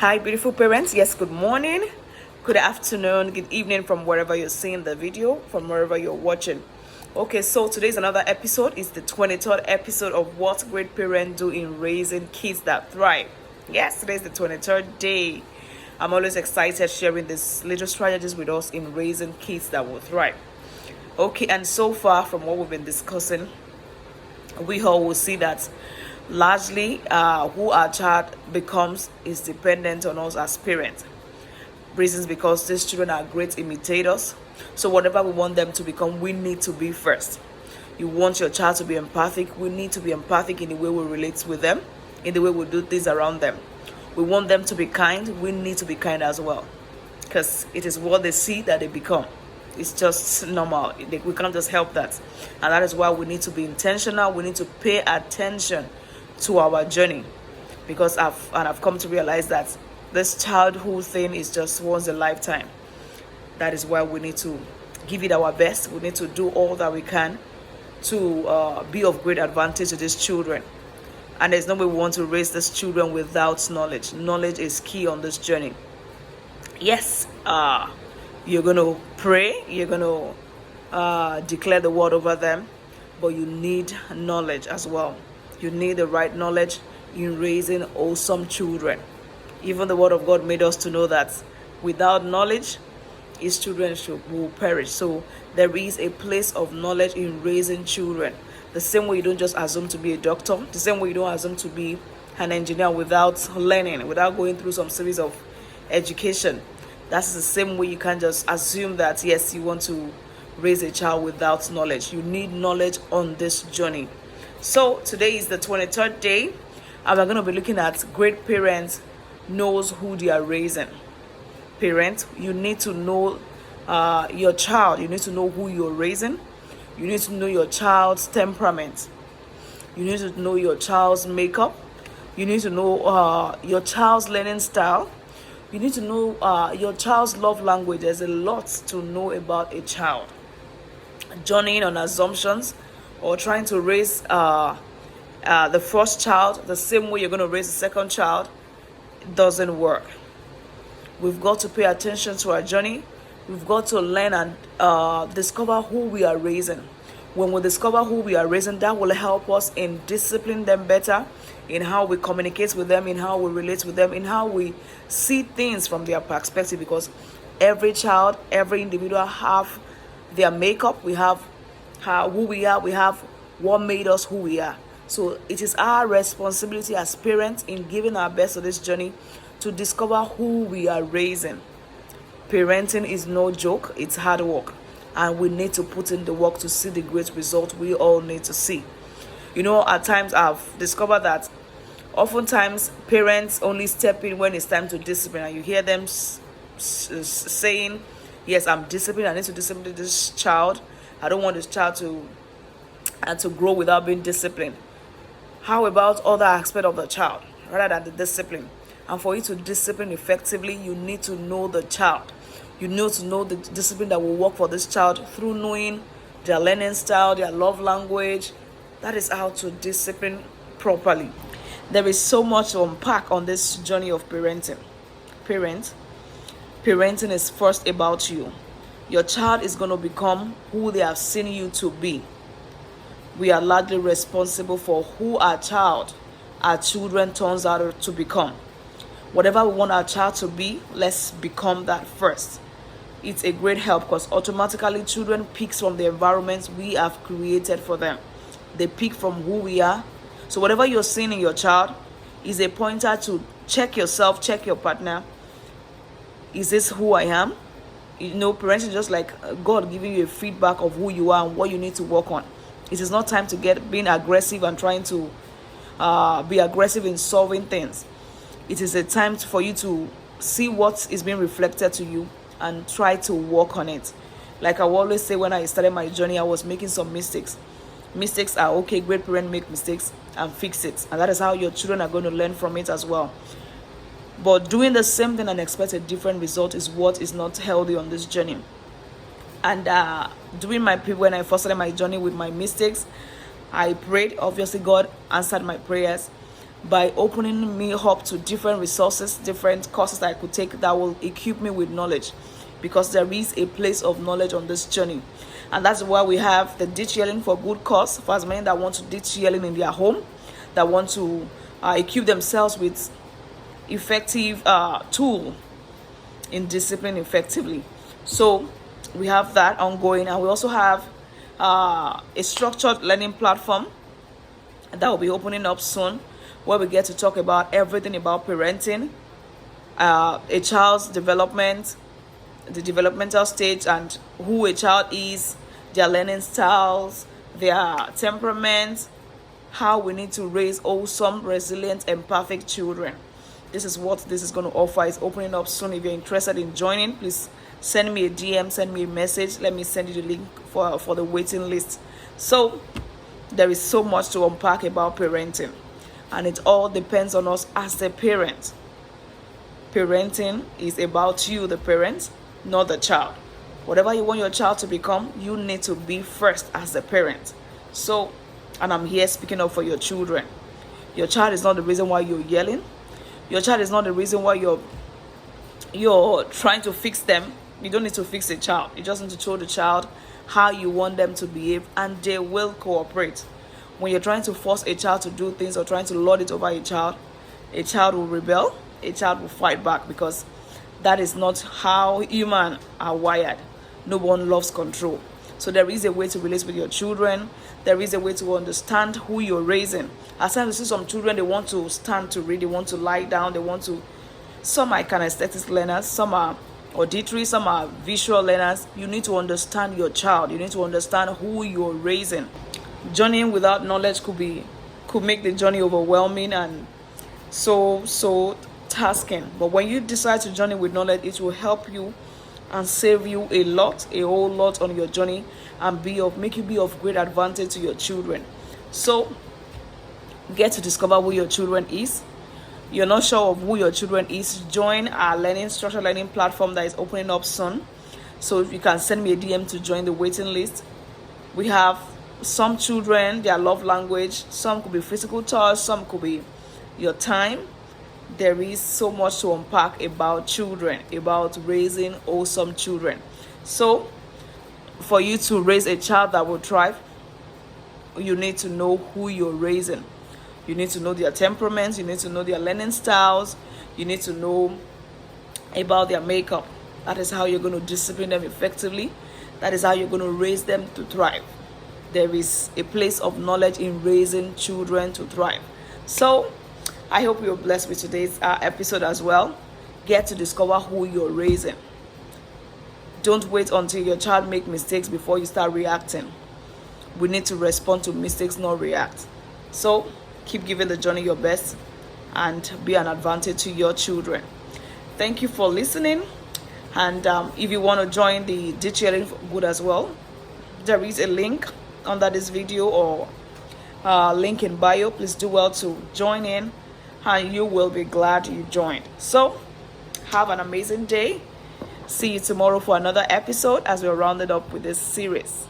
Hi, beautiful parents. Yes, good morning, good afternoon, good evening from wherever you're seeing the video, from wherever you're watching. Okay, so today's another episode. It's the 23rd episode of What Great Parents Do in Raising Kids That Thrive. Yes, today's the 23rd day. I'm always excited sharing these little strategies with us in raising kids that will thrive. Okay, and so far from what we've been discussing, we all will see that largely who our child becomes is dependent on us as parents. Reasons because these children are great imitators. So whatever we want them to become, we need to be first. You want your child to be empathic, we need to be empathic in the way we relate with them, in the way we do things around them. We want them to be kind, we need to be kind as well. Because it is what they see that they become. It's just normal. We can't just help that. And that is why we need to be intentional. We need to pay attention to our journey. Because I've come to realize that this childhood thing is just once a lifetime. That is why we need to give it our best. We need to do all that we can to be of great advantage to these children. And there's no way we want to raise these children without knowledge. Knowledge is key on this journey. Yes, you're going to pray, you're going to declare the word over them, but you need knowledge as well. You need the right knowledge in raising awesome children. Even the word of God made us to know that without knowledge, his children will perish. So there is a place of knowledge in raising children. The same way you don't just assume to be a doctor, the same way you don't assume to be an engineer without learning, without going through some series of education. That's the same way you can't just assume that, yes, you want to raise a child without knowledge. You need knowledge on this journey. So today is the 23rd day, and we're going to be looking at great parents knows who they are raising. Parent, you need to know your child. You need to know who you're raising. You need to know your child's temperament. You need to know your child's makeup. You need to know your child's learning style. You need to know your child's love language. There's a lot to know about a child. Journeying on assumptions or trying to raise the first child the same way you're going to raise the second child doesn't work. We've got to pay attention to our journey. We've got to learn and discover who we are raising. When we discover who we are raising, that will help us in disciplining them better, in how we communicate with them, in how we relate with them, in how we see things from their perspective. Because every child, every individual have their makeup. We have who we are. We have what made us who we are. So it is our responsibility as parents in giving our best to this journey to discover who we are raising. Parenting is no joke. It's hard work. And we need to put in the work to see the great result we all need to see. You know, at times I've discovered that oftentimes parents only step in when it's time to discipline. And you hear them saying, yes, I'm disciplined. I need to discipline this child. I don't want this child to grow without being disciplined. How about other aspects of the child rather than the discipline? And for you to discipline effectively, you need to know the child. You need to know the discipline that will work for this child through knowing their learning style, their love language. That is how to discipline properly. There is so much to unpack on this journey of parenting. Parenting is first about you. Your child is going to become who they have seen you to be. We are largely responsible for who our children turns out to become. Whatever we want our child to be, let's become that first. It's a great help because automatically children pick from the environments we have created for them. They pick from who we are. So whatever you're seeing in your child is a pointer to check yourself, check your partner. Is this who I am? You know, parenting is just like God giving you a feedback of who you are and what you need to work on. It is not time to being aggressive and trying to be aggressive in solving things. It is a time for you to see what is being reflected to you and try to work on it. Like I always say, when I started my journey, I was making some mistakes. Mistakes are okay. Great parents make mistakes and fix it. And that is how your children are going to learn from it as well. But doing the same thing and expect a different result is what is not healthy on this journey. And when I first started my journey with my mistakes, I prayed. Obviously, God answered my prayers. by opening me up to different resources, different courses that I could take that will equip me with knowledge, because there is a place of knowledge on this journey. And that's why we have the Ditch Yelling for Good Cause, for as many that want to ditch yelling in their home, that want to equip themselves with effective tool in discipline effectively. So we have that ongoing, and we also have a structured learning platform that will be opening up soon, where we get to talk about everything about parenting, a child's development, the developmental stage, and who a child is, their learning styles, their temperament, how we need to raise wholesome, resilient, and perfect children. This is what this is going to offer. It's opening up soon. If you're interested in joining, please send me a DM, send me a message. Let me send you the link for the waiting list. So there is so much to unpack about parenting, and it all depends on us as the parent. Parenting is about you, the parent, not the child. Whatever you want your child to become, you need to be first as the parent. So, and I'm here speaking up for your children. Your child is not the reason why you're yelling. Your child is not the reason why you're trying to fix them. You don't need to fix a child. You just need to show the child how you want them to behave, and they will cooperate. When you're trying to force a child to do things or trying to lord it over a child will rebel, a child will fight back, because that is not how humans are wired. No one loves control. So there is a way to relate with your children. There is a way to understand who you're raising. At times you see some children, they want to stand to read, they want to lie down, some are kinesthetic learners, some are auditory, some are visual learners. You need to understand your child. You need to understand who you're raising. Journeying without knowledge could make the journey overwhelming and so tasking. But when you decide to journey with knowledge, it will help you and save you a whole lot on your journey, and make you be of great advantage to your children. So get to discover who your children is. You're not sure of who your children is, join our structured learning platform that is opening up soon. So if you can send me a DM to join the waiting list. We have some children, their love language, some could be physical touch, some could be your time. There is so much to unpack about children, about raising wholesome children. So for you to raise a child that will thrive, you need to know who you're raising. You need to know their temperaments, you need to know their learning styles, you need to know about their makeup. That is how you're going to discipline them effectively. That is how you're going to raise them to thrive. There is a place of knowledge in raising children to thrive. So I hope you're blessed with today's episode as well. Get to discover who you're raising. Don't wait until your child makes mistakes before you start reacting. We need to respond to mistakes, not react. So keep giving the journey your best and be an advantage to your children. Thank you for listening. And if you want to join the Ditch Yelling for Good as well, there is a link under this video or link in bio. Please do well to join in, and you will be glad you joined. So have an amazing day. See you tomorrow for another episode as we're rounded up with this series.